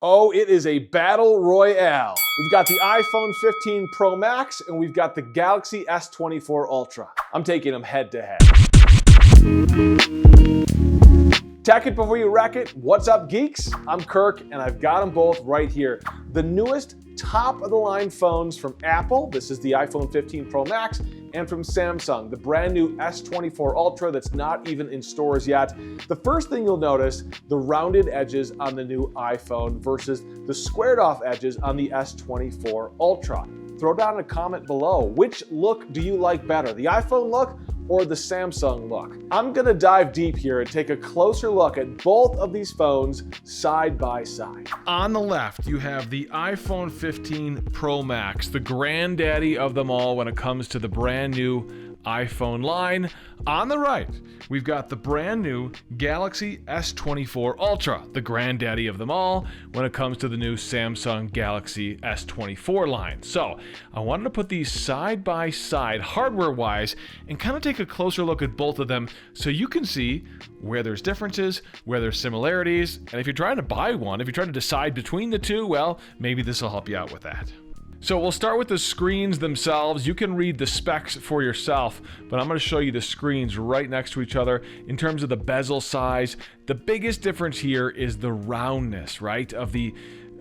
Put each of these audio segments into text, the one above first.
Oh, it is a battle royale. We've got the iPhone 15 Pro Max and we've got the Galaxy S24 Ultra. I'm taking them head to head. Check it before you wreck it. What's up, geeks? I'm Kirk and I've got them both right here. The newest top of the line phones from Apple. This is the iPhone 15 Pro Max, and from Samsung, the brand new S24 Ultra that's not even in stores yet. The first thing you'll notice, the rounded edges on the new iPhone versus the squared off edges on the S24 Ultra. Throw down a comment below. Which look do you like better, the iPhone look or the Samsung look? I'm gonna dive deep here and take a closer look at both of these phones side by side. On the left, you have the iPhone 15 Pro Max, the granddaddy of them all when it comes to the brand new iPhone line. On the right, we've got the brand new Galaxy S24 Ultra, the granddaddy of them all when it comes to the new Samsung Galaxy S24 line. So I wanted to put these side by side hardware-wise and kind of take a closer look at both of them so you can see where there's differences, where there's similarities, and if you're trying to buy one, if you're trying to decide between the two, well, maybe this will help you out with that. So we'll start with the screens themselves. You can read the specs for yourself, but I'm going to show you the screens right next to each other. In terms of the bezel size, the biggest difference here is the roundness, right, of the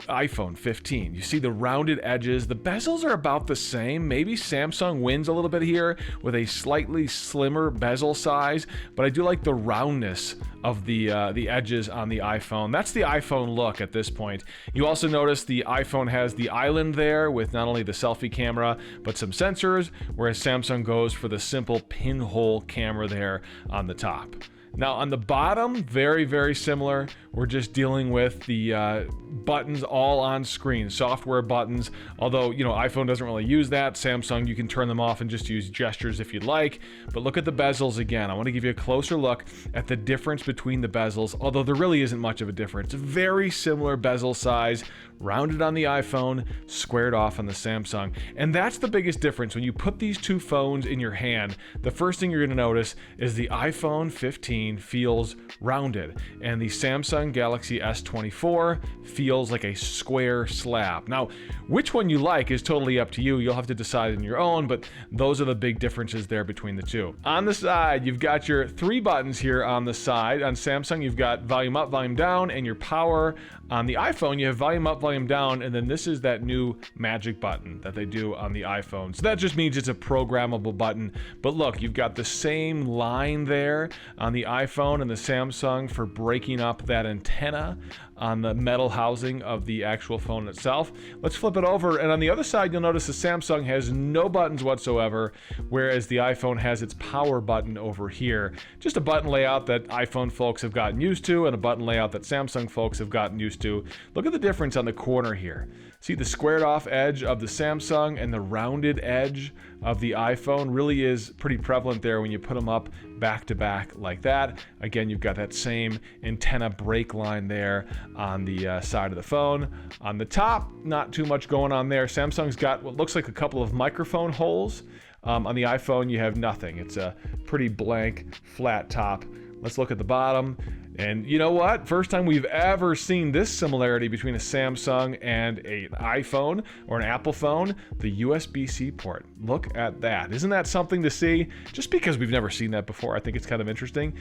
iPhone 15. You see the rounded edges. The bezels are about the same. Maybe Samsung wins a little bit here with a slightly slimmer bezel size, but I do like the roundness of the edges on the iPhone. That's the iPhone look at this point. You also notice the iPhone has the island there with not only the selfie camera, but some sensors, whereas Samsung goes for the simple pinhole camera there on the top. Now on the bottom, very, very similar. We're just dealing with the buttons all on screen, software buttons. Although, you know, iPhone doesn't really use that. Samsung, you can turn them off and just use gestures if you'd like. But look at the bezels again. I want to give you a closer look at the difference between the bezels, although there really isn't much of a difference. Very similar bezel size, rounded on the iPhone, squared off on the Samsung. And that's the biggest difference. When you put these two phones in your hand, the first thing you're going to notice is the iPhone 15 feels rounded, and the Samsung Galaxy S24 feels like a square slab. Now, which one you like is totally up to you. You'll have to decide on your own, but those are the big differences there between the two. On the side, you've got your three buttons here on the side. On Samsung, you've got volume up, volume down, and your power. On the iPhone, you have volume up, volume down, and then this is that new magic button that they do on the iPhone. So that just means it's a programmable button. But look, you've got the same line there on the iPhone and the Samsung for breaking up that antenna on the metal housing of the actual phone itself. Let's flip it over, and on the other side, you'll notice the Samsung has no buttons whatsoever, whereas the iPhone has its power button over here. Just a button layout that iPhone folks have gotten used to, and a button layout that Samsung folks have gotten used to. Look at the difference on the corner here. See the squared off edge of the Samsung and the rounded edge of the iPhone really is pretty prevalent there when you put them up back to back like that. Again, you've got that same antenna break line there on the side of the phone. On the top, not too much going on there. Samsung's got what looks like a couple of microphone holes. On the iPhone, you have nothing. It's a pretty blank, flat top. Let's look at the bottom. And you know what? First time we've ever seen this similarity between a Samsung and an iPhone or an Apple phone, the USB-C port. Look at that. Isn't that something to see? Just because we've never seen that before, I think it's kind of interesting.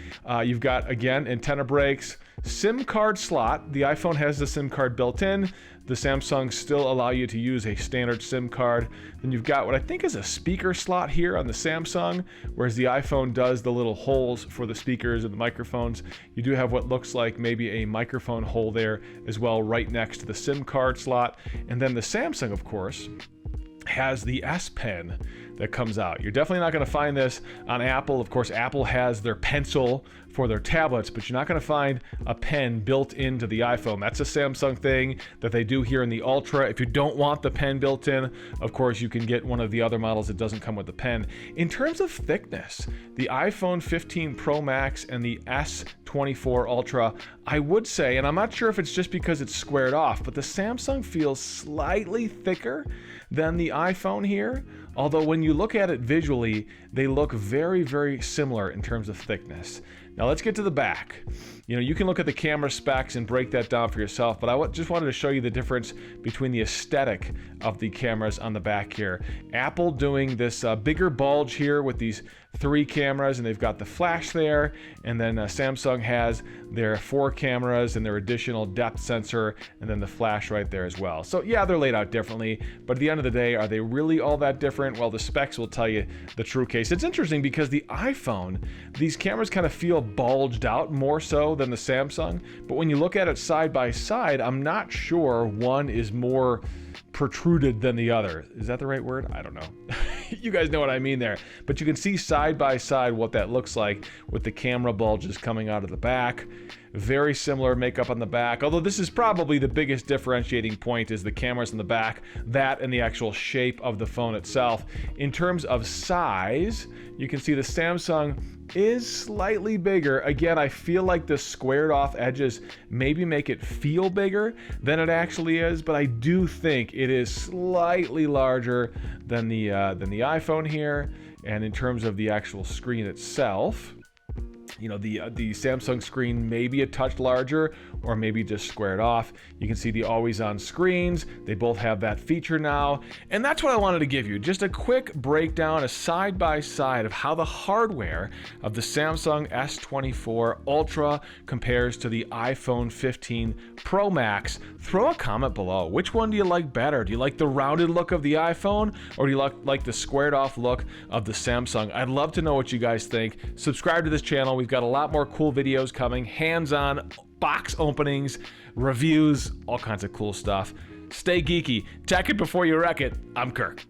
You've got, again, antenna breaks, SIM card slot. The iPhone has the SIM card built in. The Samsung still allow you to use a standard SIM card. Then you've got what I think is a speaker slot here on the Samsung, whereas the iPhone does the little holes for the speakers and the microphones. You do have what looks like maybe a microphone hole there as well, right next to the SIM card slot. And then the Samsung, of course, has the S Pen that comes out. You're definitely not going to find this on Apple. Of course, Apple has their Pencil for their tablets, but you're not going to find a pen built into the iPhone. That's a Samsung thing that they do here in the Ultra. If you don't want the pen built in, of course, you can get one of the other models that doesn't come with the pen. In terms of thickness, the iPhone 15 Pro Max and the S24 Ultra, I would say, and I'm not sure if it's just because it's squared off, but the Samsung feels slightly thicker than the iPhone here. Although when you look at it visually, they look very, very similar in terms of thickness. Now let's get to the back. You can look at the camera specs and break that down for yourself, but I just wanted to show you the difference between the aesthetic of the cameras on the back here. Apple doing this bigger bulge here with these 3 cameras, and they've got the flash there, and then Samsung has their 4 cameras and their additional depth sensor, and then the flash right there as well. So yeah, they're laid out differently, but at the end of the day, are they really all that different? Well, the specs will tell you the true case. It's interesting because the iPhone, these cameras kind of feel bulged out more so than the Samsung, but when you look at it side by side, I'm not sure one is more protruded than the other. Is that the right word? I don't know. You guys know what I mean there. But you can see side by side what that looks like with the camera bulges coming out of the back. Very similar makeup on the back, although this is probably the biggest differentiating point is the cameras in the back, that and the actual shape of the phone itself. In terms of size, you can see the Samsung is slightly bigger. Again, I feel like the squared off edges maybe make it feel bigger than it actually is, but I do think it is slightly larger than the iPhone here. And in terms of the actual screen itself, the Samsung screen may be a touch larger or maybe just squared off. You can see the always on screens. They both have that feature now. And that's what I wanted to give you. Just a quick breakdown, a side by side of how the hardware of the Samsung S24 Ultra compares to the iPhone 15 Pro Max. Throw a comment below. Which one do you like better? Do you like the rounded look of the iPhone, or do you like the squared off look of the Samsung? I'd love to know what you guys think. Subscribe to this channel. We've got a lot more cool videos coming, hands-on box openings, reviews, all kinds of cool stuff. Stay geeky. Check it before you wreck it. I'm Kirk.